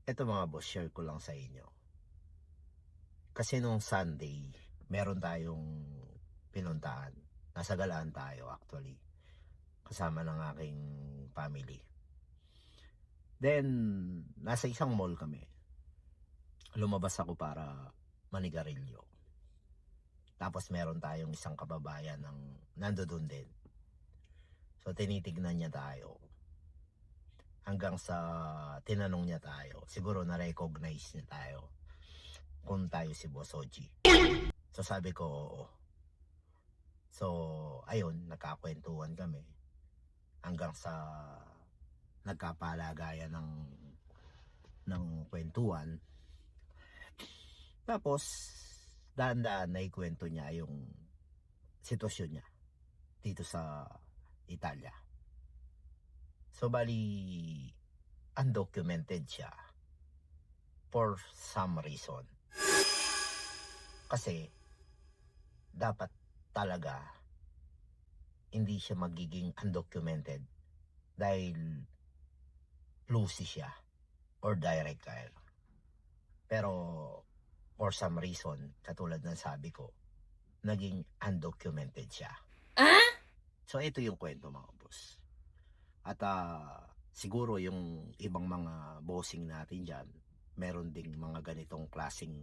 Eto mga boss, share ko lang sa inyo. Kasi nung Sunday, meron tayong pinuntahan. Nasa galaan tayo actually. Kasama ng aking family. Then, nasa isang mall kami. Lumabas ako para manigarilyo. Tapos meron tayong isang kababayan ng nandoon din. So tinitignan niya tayo. Hanggang sa tinanong niya tayo. Siguro na-recognize niya tayo. Kung tayo si Boss Oji. So sabi ko, oo. So, ayun, nagkakwentuhan kami hanggang sa nagkapalagayan ng kwentuhan. Tapos, daan-daan na ikwento niya yung sitwasyon niya dito sa Italia. So, bali, undocumented siya for some reason. Kasi, dapat talaga hindi siya magiging undocumented dahil Lucy siya or direct hire. Pero for some reason, katulad ng sabi ko, naging undocumented siya. So ito yung kwento mga boss. At siguro yung ibang mga bossing natin dyan, meron ding mga ganitong klaseng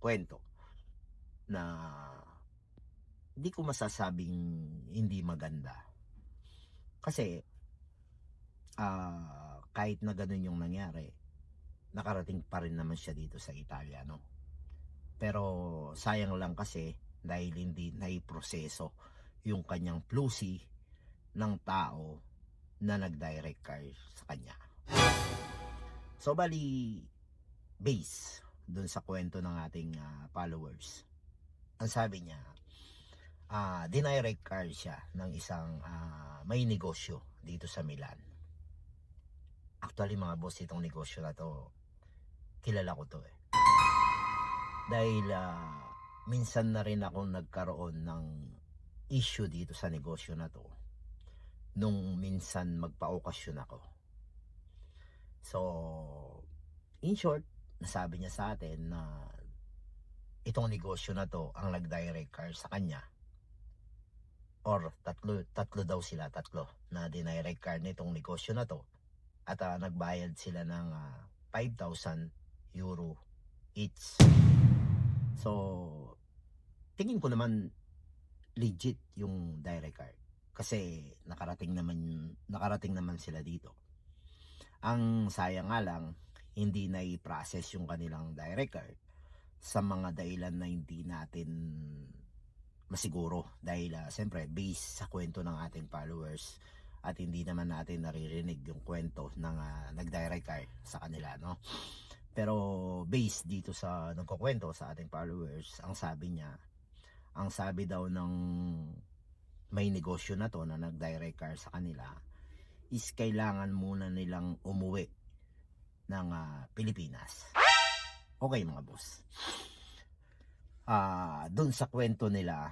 kwento na hindi ko masasabing hindi maganda. Kasi kahit na ganun yung nangyari, nakarating pa rin naman siya dito sa Italia, no? Pero sayang lang kasi dahil hindi naiproseso yung kanyang plusi ng tao na nag-direct car sa kanya. So bali, base dun sa kwento ng ating followers, ang sabi niya, dinirect car siya ng isang may negosyo dito sa Milan. Actually mga boss, itong negosyo na to, kilala ko to eh. Dahil minsan na rin ako nagkaroon ng issue dito sa negosyo na to nung minsan magpa-okasyon ako. So, in short, nasabi niya sa atin na itong negosyo na to ang nag-direct car sa kanya, or tatlo daw sila, na dinirect car nitong negosyo na to, at nagbayad sila ng 5,000 euro each. So, tingin ko naman legit yung direct card kasi nakarating naman sila dito. Ang sayang nga lang, hindi na i-process yung kanilang direct card sa mga dahilan na hindi natin masiguro, dahil siyempre based sa kwento ng ating followers at hindi naman natin naririnig yung kwento ng nag-direct card sa kanila, no? Pero based dito sa nagkukwento sa ating followers, ang sabi daw ng may negosyo na to na nag-direct car sa kanila is kailangan muna nilang umuwi ng Pilipinas. Okay mga boss. Doon sa kwento nila,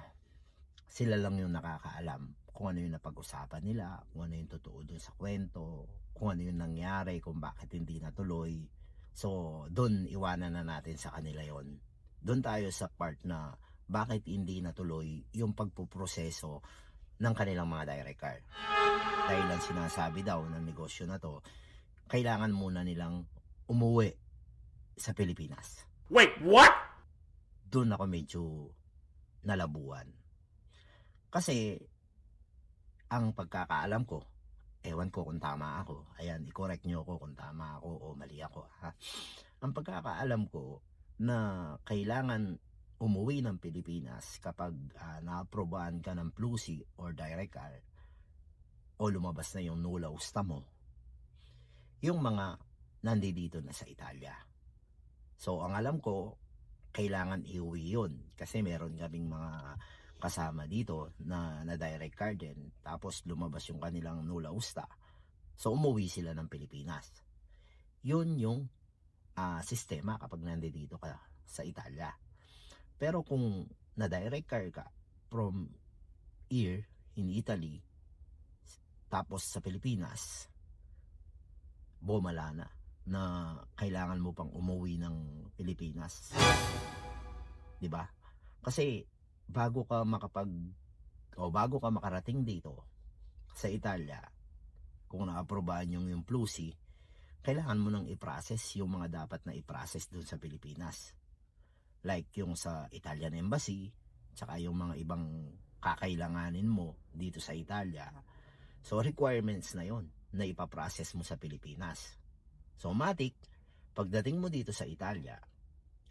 sila lang yung nakakaalam kung ano yung napag-usapan nila, kung ano yung totoo doon sa kwento, kung ano yung nangyari, kung bakit hindi natuloy. So, doon iwanan na natin sa kanila yon. Doon tayo sa part na bakit hindi natuloy yung pagpuproseso ng kanilang mga direct car. Dahil ang sinasabi daw ng negosyo na to, kailangan muna nilang umuwi sa Pilipinas. Wait, what? Doon ako medyo nalabuan. Kasi ang pagkakaalam ko, ewan ko kung tama ako, ayan, i-correct nyo ako kung tama ako o mali ako, ha? Ang pagkakaalam ko na kailangan umuwi ng Pilipinas kapag na-aprobahan ka ng Plusi or direct car o lumabas na yung nula usta mo, yung mga nandito na sa Italia. So ang alam ko, kailangan iuwi yun kasi meron kaming mga kasama dito na direct car din, tapos lumabas yung kanilang nula usta, so umuwi sila ng Pilipinas. Yun yung sistema kapag nandito ka sa Italia. Pero kung na-direct car ka from here in Italy tapos sa Pilipinas, bumala na, na kailangan mo pang umuwi ng Pilipinas, 'di ba? Kasi bago ka makarating dito sa Italia, kung naaprubahan yung Plusi, kailangan mo nang i-process yung mga dapat na i-process dun sa Pilipinas. Like yung sa Italian Embassy, tsaka yung mga ibang kakailanganin mo dito sa Italia. So requirements na yon na ipaprocess mo sa Pilipinas. So matik, pagdating mo dito sa Italia,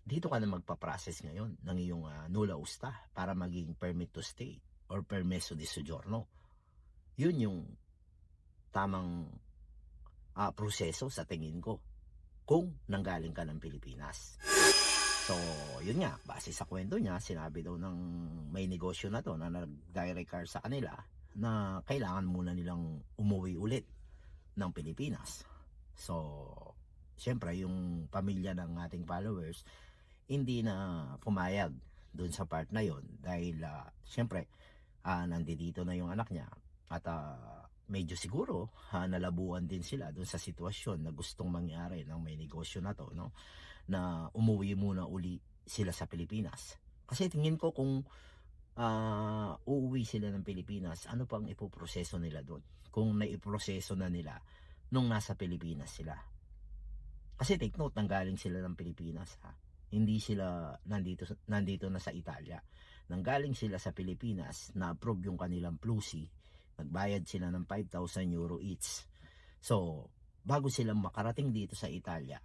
dito ka na magpa-process ngayon ng iyong nulla usta para maging permit to stay or permesso di soggiorno. Yun yung tamang proseso sa tingin ko kung nanggaling ka ng Pilipinas. So, yun nga, base sa kwento niya, sinabi daw ng may negosyo na to na nag-direct car sa kanila na kailangan muna nilang umuwi ulit ng Pilipinas. So, syempre, yung pamilya ng ating followers, hindi na pumayag dun sa part na yon dahil, syempre, nandito na yung anak niya at medyo siguro nalabuan din sila dun sa sitwasyon na gustong mangyari ng may negosyo na to, no? Na umuwi muna uli sila sa Pilipinas. Kasi tingin ko kung uuwi sila ng Pilipinas, ano pang ipoproseso nila doon? Kung naiproseso na nila nung nasa Pilipinas sila. Kasi take note, nanggaling sila ng Pilipinas, ha? Hindi sila nandito na sa Italia. Nanggaling sila sa Pilipinas, na-approve yung kanilang Plusi, nagbayad sila ng 5,000 euro each. So, bago silang makarating dito sa Italia,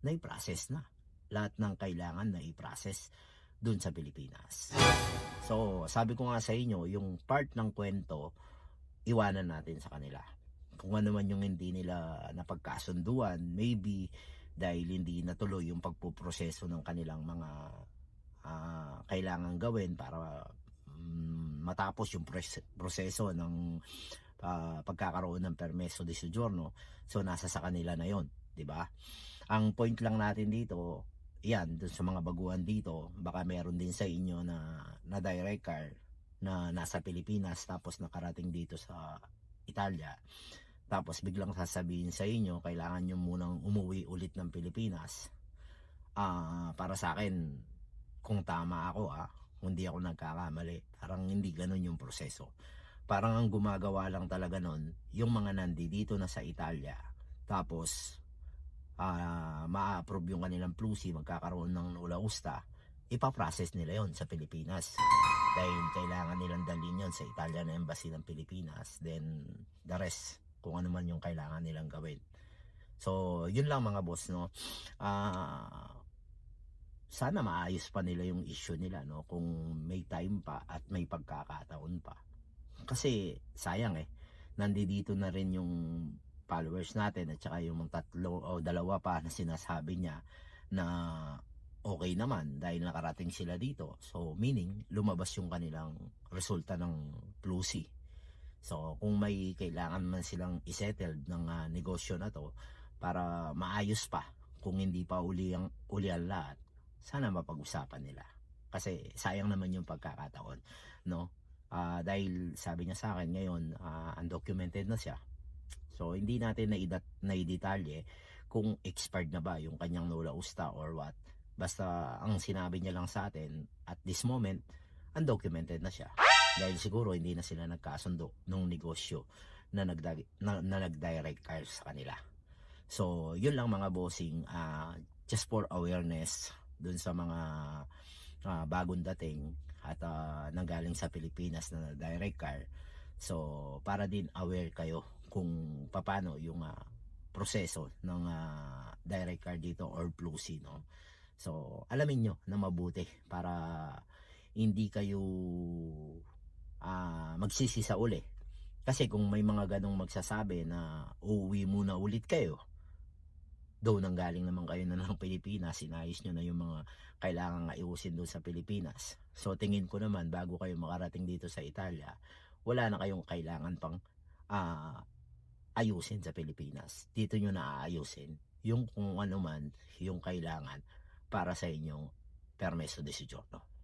na-i-process na lahat ng kailangan na i-process dun sa Pilipinas. So, sabi ko nga sa inyo, yung part ng kwento, iwanan natin sa kanila. Kung ano man yung hindi nila napagkasunduan, maybe dahil hindi natuloy yung pagpuproseso ng kanilang mga kailangan gawin para matapos yung proseso ng pagkakaroon ng permesso di soggiorno. So, nasa sa kanila na yon, di ba? Ang point lang natin dito, yan, dun sa mga baguhan dito, baka meron din sa inyo na direct car na nasa Pilipinas tapos nakarating dito sa Italia. Tapos biglang sasabihin sa inyo, kailangan nyo munang umuwi ulit ng Pilipinas. Para sa akin, kung tama ako, kung hindi ako nagkakamali, parang hindi ganun yung proseso. Parang ang gumagawa lang talaga nun, yung mga nandito na sa Italia, tapos ma-approve yung kanilang Plusi, magkakaroon ng nulla usta, ipaprocess nila yon sa Pilipinas dahil kailangan nilang dalhin yon sa Italian Embassy ng Pilipinas, then the rest kung ano man yung kailangan nilang gawin. So yun lang mga boss, no? Sana maayos pa nila yung issue nila, no, kung may time pa at may pagkakataon pa, kasi sayang nandito na rin yung followers natin at saka yung tatlo o dalawa pa na sinasabi niya na okay naman dahil nakarating sila dito. So meaning lumabas yung kanilang resulta ng Plusi. So kung may kailangan man silang isettle ng negosyo na to para maayos pa, kung hindi pa uli ang lahat, sana mapag-usapan nila. Kasi sayang naman yung pagkakataon, no? Dahil sabi niya sa akin ngayon, undocumented na siya. So hindi natin naidetalye kung expired na ba yung kanyang nulla usta or what. Basta ang sinabi niya lang sa atin, at this moment, undocumented na siya. Dahil siguro hindi na sila nagkasundo nung negosyo na nag-direct car sa kanila. So yun lang mga bossing, just for awareness dun sa mga bagong dating at nanggaling sa Pilipinas na direct car. So para din aware kayo kung paano yung proseso ng direct car dito or Plusi, no? So alamin nyo na mabuti para hindi kayo magsisi sa uli. Kasi kung may mga ganong magsasabi na uuwi muna ulit kayo, though nanggaling naman kayo na ng Pilipinas, sinayos nyo na yung mga kailangan ayusin doon sa Pilipinas. So tingin ko naman, bago kayo makarating dito sa Italia, wala na kayong kailangan pang ayusin sa Pilipinas. Dito nyo na aayusin yung kung ano man yung kailangan para sa inyong permesso di soggiorno.